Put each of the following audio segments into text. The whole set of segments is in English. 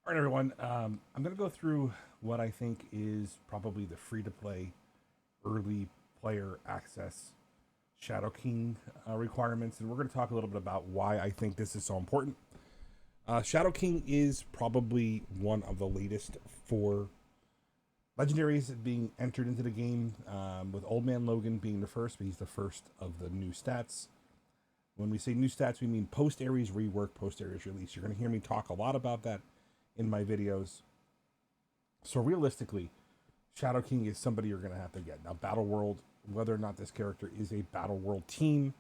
All right, everyone. I'm going to go through what I think is probably the free to play early player access Shadow King requirements, and we're going to talk a little bit about why I think this is so important. Shadow King is probably one of the latest four legendaries being entered into the game, with Old Man Logan being the first, but he's the first of the new stats. When we say new stats, we mean post Ares rework, post Ares release. You're going to hear me talk a lot about that in my videos. So realistically, Shadow King is somebody you're going to have to get. Now, Battle World, whether or not this character is a Battle World team,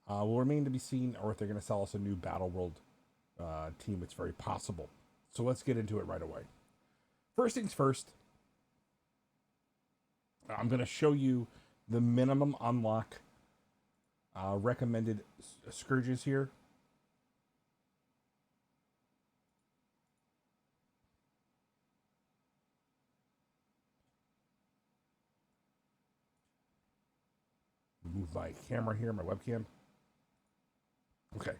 will remain to be seen, or if they're going to sell us a new Battle World team, it's very possible. So let's get into it right away. First things first, I'm going to show you the minimum unlock recommended Scourges here. Move my camera here, my webcam. Okay.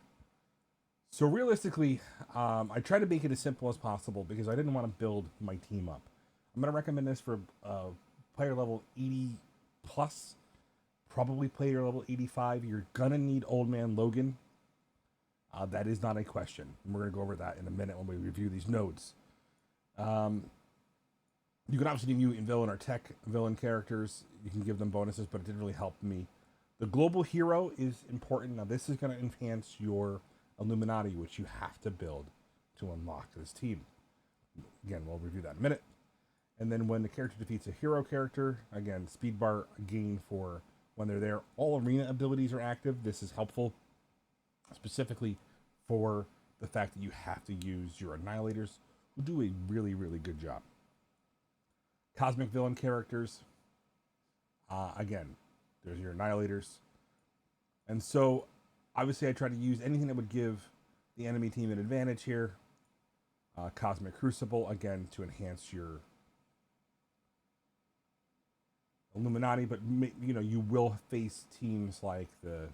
So realistically, I try to make it as simple as possible because I didn't want to build my team up. I'm going to recommend this for player level 80 plus, probably player level 85. You're going to need Old Man Logan. That is not a question. And we're going to go over that in a minute when we review these nodes. You can obviously do mutant villain or tech villain characters. You can give them bonuses, but it didn't really help me. The global hero is important. Now, this is going to enhance your Illuminati, which you have to build to unlock this team. Again, we'll review that in a minute. And then when the character defeats a hero character, again, speed bar gain for when they're there. All arena abilities are active. This is helpful, specifically for the fact that you have to use your Annihilators, who do a really, really good job. Cosmic villain characters, again, there's your Annihilators. And so, obviously, I try to use anything that would give the enemy team an advantage here. Cosmic Crucible, again, to enhance your Illuminati, but you will face teams like the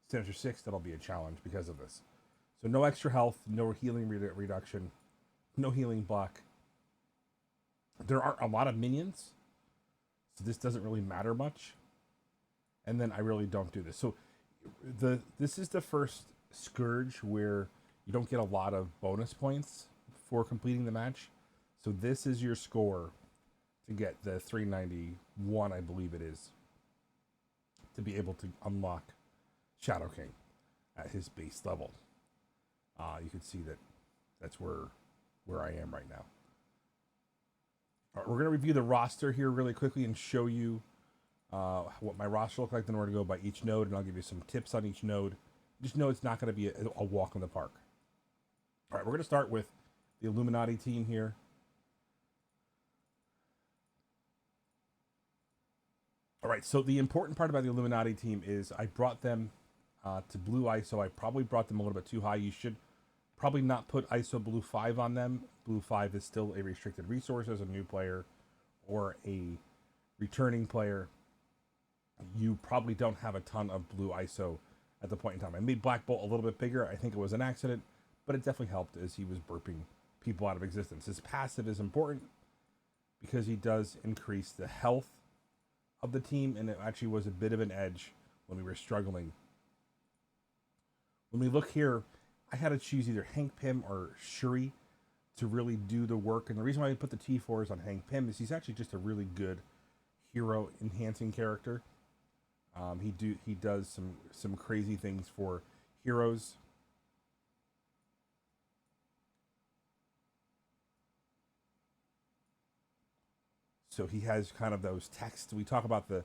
Sinister Six that'll be a challenge because of this. So no extra health, no healing reduction, no healing block. There aren't a lot of minions, so this doesn't really matter much. And then I really don't do this. So this is the first Scourge where you don't get a lot of bonus points for completing the match. So this is your score to get the 391, I believe it is, to be able to unlock Shadow King at his base level. You can see that that's where I am right now. All right, we're going to review the roster here really quickly and show you what my roster looks like. Then we're going to go by each node, and I'll give you some tips on each node. Just know it's not going to be a walk in the park. All right, we're going to start with the Illuminati team here. All right, so the important part about the Illuminati team is I brought them to blue ISO. I probably brought them a little bit too high. You should probably not put ISO blue 5 on them. Blue 5 is still a restricted resource as a new player or a returning player. You probably don't have a ton of blue ISO at the point in time. I made Black Bolt a little bit bigger. I think it was an accident, but it definitely helped as he was burping people out of existence. His passive is important because he does increase the health of the team, and it actually was a bit of an edge when we were struggling. When we look here, I had to choose either Hank Pym or Shuri to really do the work. And the reason why I put the T4s on Hank Pym is he's actually just a really good hero enhancing character. He does some crazy things for heroes. So he has kind of those texts. We talk about the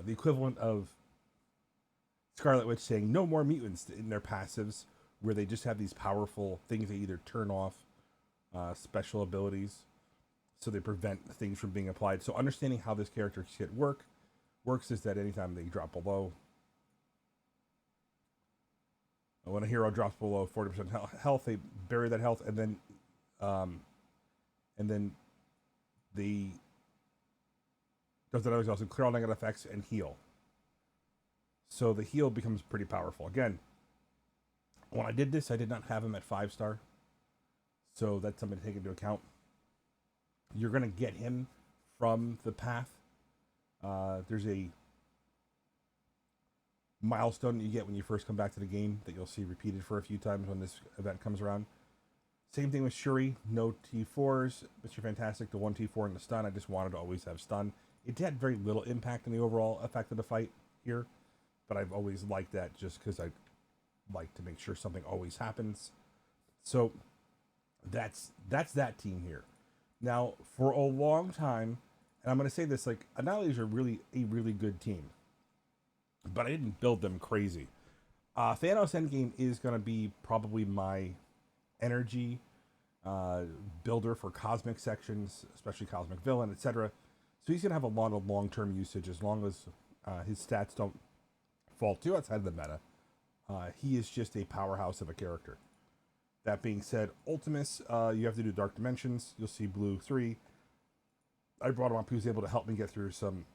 equivalent of Scarlet Witch saying no more mutants in their passives, where they just have these powerful things they either turn off special abilities, so they prevent things from being applied. So understanding how this character shit works is that anytime they drop below, when a hero drops below 40% health, they bury that health, and then the does that always also clear all negative effects and heal. So the heal becomes pretty powerful. Again, when I did this, I did not have him at 5-star. So that's something to take into account. You're going to get him from the path. There's a milestone that you get when you first come back to the game that you'll see repeated for a few times when this event comes around. Same thing with Shuri, no T4s. Mr. Fantastic, the 1 T4 and the stun. I just wanted to always have stun. It had very little impact on the overall effect of the fight here, but I've always liked that just because I like to make sure something always happens. So that's that team here. Now, for a long time, and I'm going to say this, like, Annihilators are really a really good team, but I didn't build them crazy. Thanos Endgame is going to be probably my energy builder for cosmic sections, especially cosmic villain, etc. So he's going to have a lot of long-term usage as long as his stats don't fall too outside of the meta. He is just a powerhouse of a character. That being said, Ultimus, you have to do Dark Dimensions. You'll see Blue 3. I brought him up. He was able to help me get through some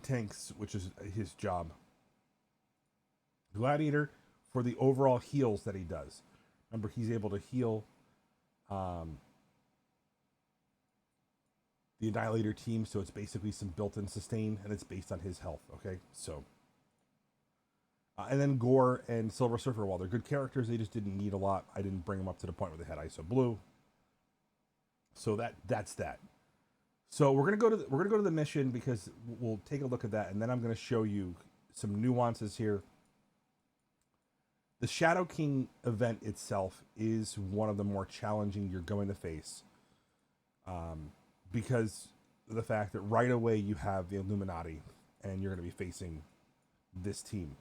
tanks, which is his job. Gladiator, for the overall heals that he does. Remember, he's able to heal the Annihilator team, so it's basically some built-in sustain, and it's based on his health, okay? So, and then Gore and Silver Surfer, while they're good characters, they just didn't need a lot. I didn't bring them up to the point where they had ISO Blue. So that's that. So we're gonna go to the mission because we'll take a look at that, and then I'm gonna show you some nuances here. The Shadow King event itself is one of the more challenging you're going to face, because of the fact that right away you have the Illuminati, and you're going to be facing this team.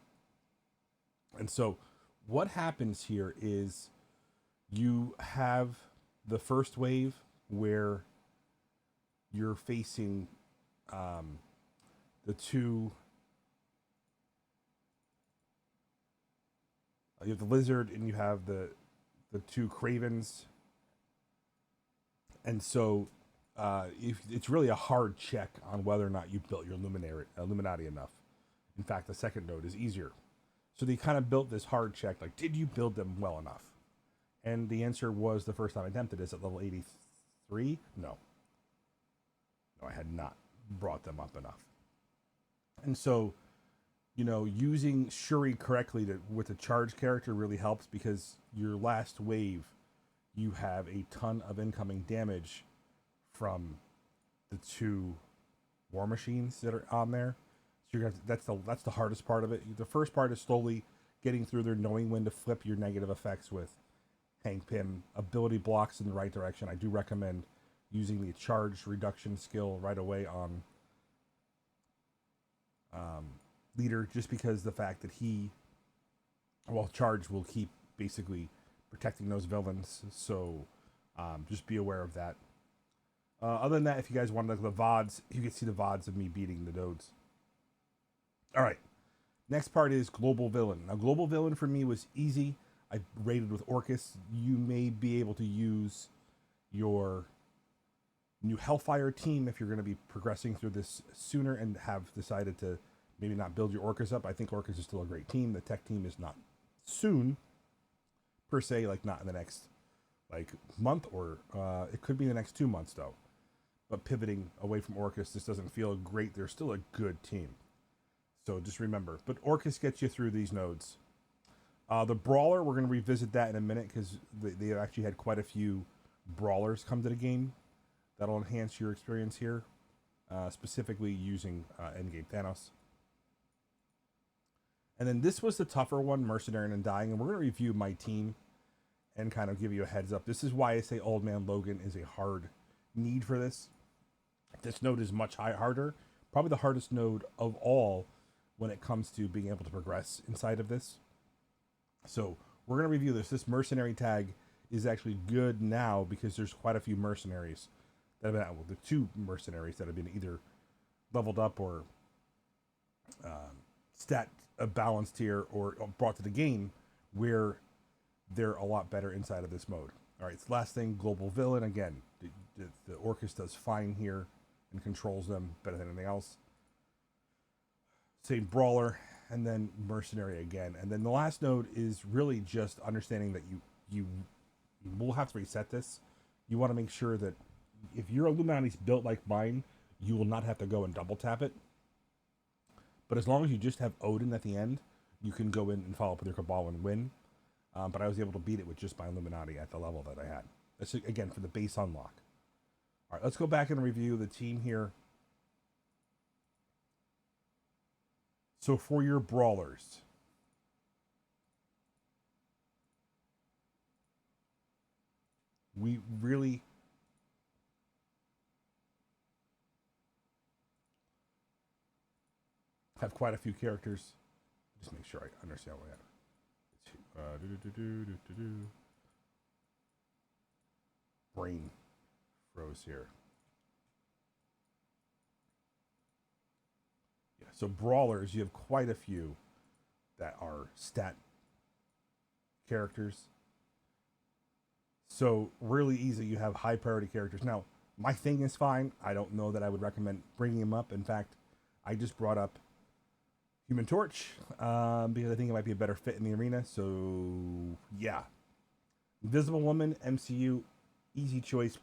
And so, what happens here is you have the first wave where you're facing the two. You have the Lizard and you have the two Cravens. And so it's really a hard check on whether or not you built your Illuminati enough. In fact, the second node is easier. So they kind of built this hard check, like, did you build them well enough? And the answer was, the first time I attempted this at level 83, no. No, I had not brought them up enough. And so, you know, using Shuri correctly with a charge character really helps, because your last wave, you have a ton of incoming damage from the two war machines that are on there. So you're gonna, that's the hardest part of it. The first part is slowly getting through there, knowing when to flip your negative effects with Hank Pym. Ability blocks in the right direction. I do recommend using the charge reduction skill right away on Leader, just because the fact that charge will keep basically protecting those villains. So just be aware of that. Other than that, if you guys want to look at the VODs, you can see the VODs of me beating the nodes. All right. Next part is Global Villain. Now, Global Villain for me was easy. I raided with Orcus. You may be able to use your new Hellfire team if you're going to be progressing through this sooner and have decided to maybe not build your Orcus up. I think Orcus is still a great team. The tech team is not soon, per se, like not in the next month, or it could be the next 2 months, though. But pivoting away from Orcus, this doesn't feel great. They're still a good team. So just remember. But Orcus gets you through these nodes. The Brawler, we're going to revisit that in a minute, because they actually had quite a few Brawlers come to the game. That'll enhance your experience here, specifically using Endgame Thanos. And then this was the tougher one, Mercenary and Undying, and we're going to review my team and kind of give you a heads up. This is why I say Old Man Logan is a hard need for this. This node is much harder, probably the hardest node of all when it comes to being able to progress inside of this. So we're going to review this. This Mercenary tag is actually good now because there's quite a few mercenaries that have been, the two mercenaries that have been either leveled up or stat balanced here or brought to the game, where they're a lot better inside of this mode. All right, so last thing, Global Villain. Again, the Orcus does fine here and controls them better than anything else. Same Brawler, and then Mercenary again. And then the last node is really just understanding that you we'll have to reset this. You want to make sure that if your Illuminati's built like mine, you will not have to go and double tap it. But as long as you just have Odin at the end, you can go in and follow up with your Cabal and win. But I was able to beat it with just my Illuminati at the level that I had. That's, again, for the base unlock. All right, let's go back and review the team here. So for your Brawlers, we really have quite a few characters. Just make sure I understand what I have. Brain froze here. Yeah, so Brawlers, you have quite a few that are stat characters. So really easy, you have high priority characters. Now, my thing is fine. I don't know that I would recommend bringing him up. In fact, I just brought up Human Torch because I think it might be a better fit in the arena. So yeah, Invisible Woman, MCU, easy choice.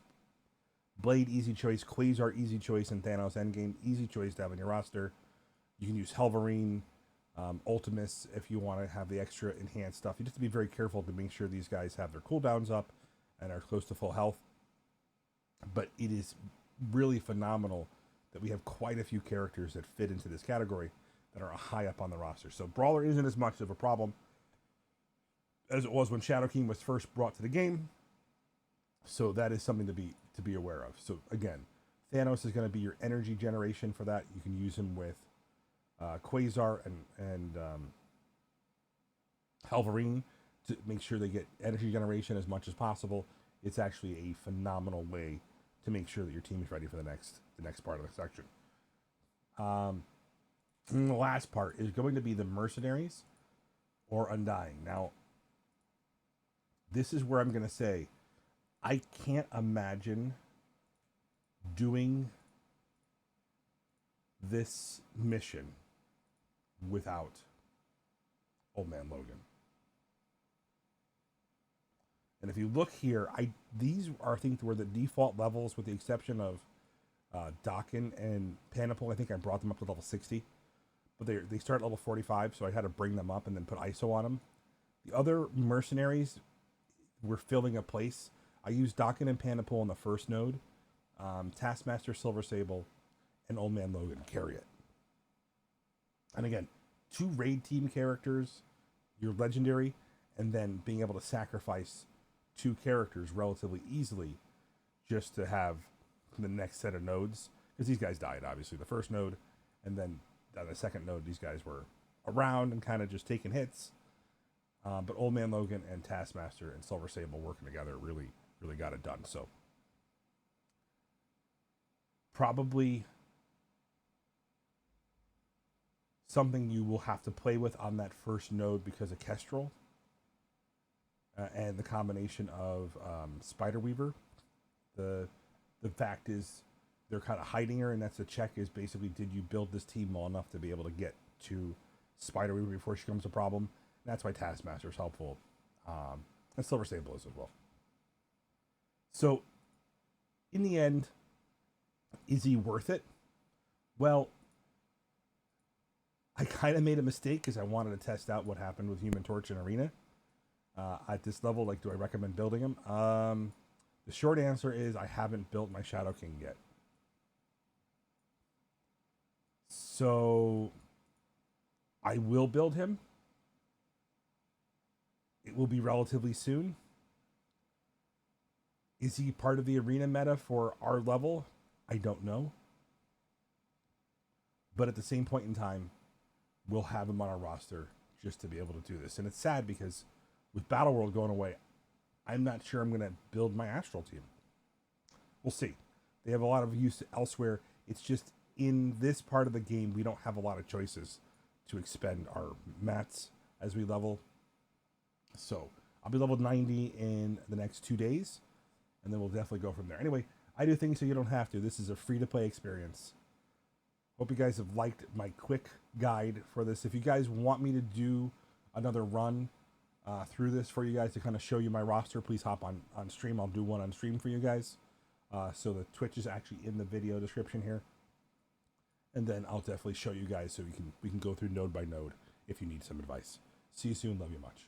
Blade, easy choice. Quasar, easy choice. And Thanos Endgame, easy choice to have on your roster. You can use Helverine, Ultimus if you want to have the extra enhanced stuff. You just have to be very careful to make sure these guys have their cooldowns up and are close to full health. But it is really phenomenal that we have quite a few characters that fit into this category that are high up on the roster. So Brawler isn't as much of a problem as it was when Shadow King was first brought to the game. So that is something to be aware of. So again, Thanos is going to be your energy generation for that. You can use him with Quasar and Helverine to make sure they get energy generation as much as possible. It's actually a phenomenal way to make sure that your team is ready for the next part of the section. And the last part is going to be the Mercenaries or Undying. Now, this is where I'm going to say I can't imagine doing this mission without Old Man Logan. And if you look here, these are, I think, were the default levels with the exception of Dakin and Panopl. I think I brought them up to level 60. But they start at level 45, so I had to bring them up and then put ISO on them. The other Mercenaries were filling a place. I used Dakin and Panopl on the first node. Taskmaster, Silver Sable, and Old Man Logan carry it. And again, 2 raid team characters, your legendary, and then being able to sacrifice 2 characters relatively easily just to have the next set of nodes. Because these guys died, obviously, the first node, and then on the second node, these guys were around and kind of just taking hits. But Old Man Logan and Taskmaster and Silver Sable working together really got it done. So probably something you will have to play with on that first node because of Kestrel and the combination of Spiderweaver. The fact is they're kind of hiding her, and that's the check is basically, did you build this team well enough to be able to get to Spiderweaver before she becomes a problem? And that's why Taskmaster is helpful. And Silver Sable is as well. So, in the end, is he worth it? Well, I kind of made a mistake because I wanted to test out what happened with Human Torch in Arena. At this level, like, do I recommend building him? The short answer is I haven't built my Shadow King yet. So, I will build him. It will be relatively soon. Is he part of the arena meta for our level? I don't know. But at the same point in time, we'll have him on our roster just to be able to do this. And it's sad because with Battle World going away, I'm not sure I'm going to build my Astral team. We'll see. They have a lot of use elsewhere. It's just in this part of the game, we don't have a lot of choices to expend our mats as we level. So I'll be level 90 in the next 2 days, and then we'll definitely go from there. Anyway, I do things so you don't have to. This is a free-to-play experience. Hope you guys have liked my quick guide for this. If you guys want me to do another run through this for you guys to kind of show you my roster, please hop on stream. I'll do one on stream for you guys. So the Twitch is actually in the video description here. And then I'll definitely show you guys so we can go through node by node if you need some advice. See you soon. Love you much.